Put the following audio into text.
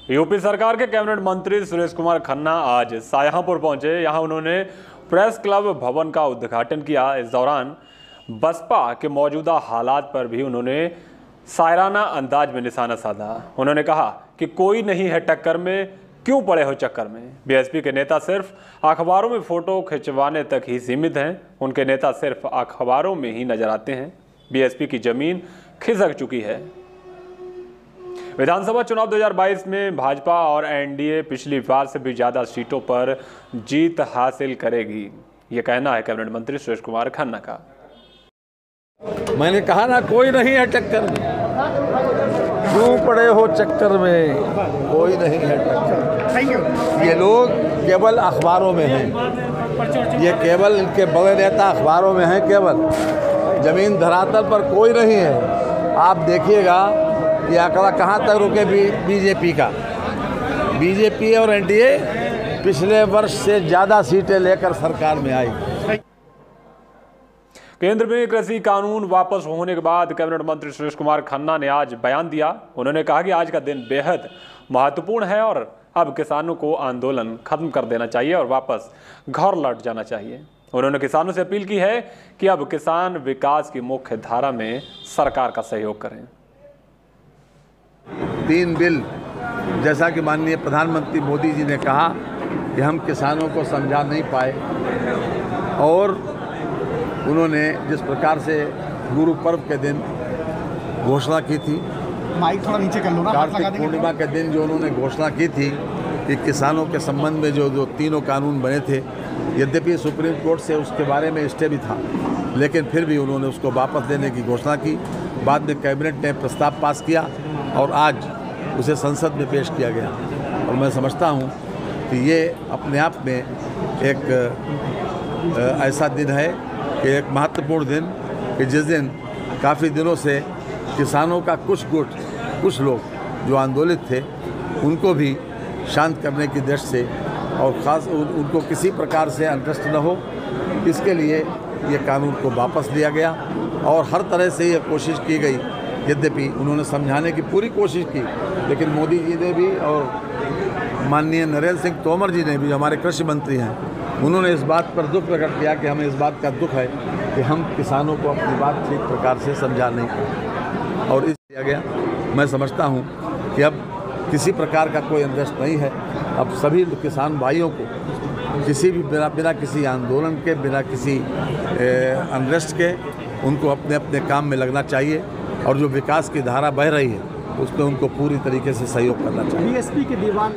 UP सरकार के cabinet मंत्री सुरेश कुमार खन्ना आज शाहजहांपुर पहुंचे। यहां उन्होंने प्रेस क्लब भवन का उद्घाटन किया। इस दौरान बसपा के मौजूदा हालात पर भी उन्होंने शायराना अंदाज में निशाना साधा। उन्होंने कहा कि कोई नहीं है टक्कर में, क्यों पड़े हो चक्कर में। बीएसपी के नेता सिर्फ अखबारों में फोटो खिंचवाने तक ही सीमित हैं। उनके नेता सिर्फ अखबारों में ही नजर आते हैं। बीएसपी की जमीन खिसक चुकी है। विधानसभा चुनाव 2022 में भाजपा और एनडीए पिछली बार से भी ज्यादा सीटों पर जीत हासिल करेगी, ये कहना है कैबिनेट मंत्री सुरेश कुमार खन्ना का। मैंने कहा ना, कोई नहीं है टक्कर में, क्यों पड़े हो चक्कर में, कोई नहीं है टक्कर। ये लोग केवल अखबारों में हैं, ये केवल इनके बड़े नेता अखबारों में हैं, केवल जमीन धरातल पर कोई नहीं है। आप देखिएगा ये आंकड़ा कहाँ तक रुके बीजेपी का। बीजेपी और एनडीए पिछले वर्ष से ज़्यादा सीटें लेकर सरकार में आई। केंद्र में कृषि कानून वापस होने के बाद कैबिनेट मंत्री सुरेश कुमार खन्ना ने आज बयान दिया। उन्होंने कहा कि आज का दिन बेहद महत्वपूर्ण है और अब किसानों को आंदोलन खत्म कर देना चाहिए और वापस घर लौट जाना चाहिए। उन्होंने किसानों से अपील की है कि अब किसान विकास की मुख्य धारा में सरकार का सहयोग करें। 3 बिल, जैसा कि माननीय प्रधानमंत्री मोदी जी ने कहा कि हम किसानों को समझा नहीं पाए, और उन्होंने जिस प्रकार से गुरु पर्व के दिन घोषणा की थी, माइक थोड़ा नीचे कर लो ना, कार्तिक पूर्णिमा के दिन जो उन्होंने घोषणा की थी कि किसानों के संबंध में जो तीनों कानून बने थे, यद्यपि सुप्रीम कोर्ट से उसके बारे में स्टे भी था, लेकिन फिर भी उन्होंने उसको वापस लेने की घोषणा की। बाद में कैबिनेट ने प्रस्ताव पास किया और आज उसे संसद में पेश किया गया। और मैं समझता हूँ कि ये अपने आप में एक ऐसा दिन है कि एक महत्वपूर्ण दिन, कि जिस दिन काफ़ी दिनों से किसानों का कुछ लोग जो आंदोलित थे, उनको भी शांत करने की दृष्टि से और ख़ास उनको किसी प्रकार से अनरेस्ट न हो, इसके लिए ये कानून को वापस लिया गया। और हर तरह से ये कोशिश की गई, यद्यपि उन्होंने समझाने की पूरी कोशिश की, लेकिन मोदी जी ने भी और माननीय नरेंद्र सिंह तोमर जी ने भी, हमारे कृषि मंत्री हैं, उन्होंने इस बात पर दुख प्रकट किया कि हमें इस बात का दुख है कि हम किसानों को अपनी बात ठीक प्रकार से समझा नहीं पाए, और इस किया गया। मैं समझता हूँ कि अब किसी प्रकार का कोई अनरेस्ट नहीं है। अब सभी किसान भाइयों को किसी भी बिना किसी आंदोलन के, बिना किसी अनरेस्ट के, उनको अपने अपने काम में लगना चाहिए, और जो विकास की धारा बह रही है उसमें उनको पूरी तरीके से सहयोग करना चाहिए। बीएसपी के दीवान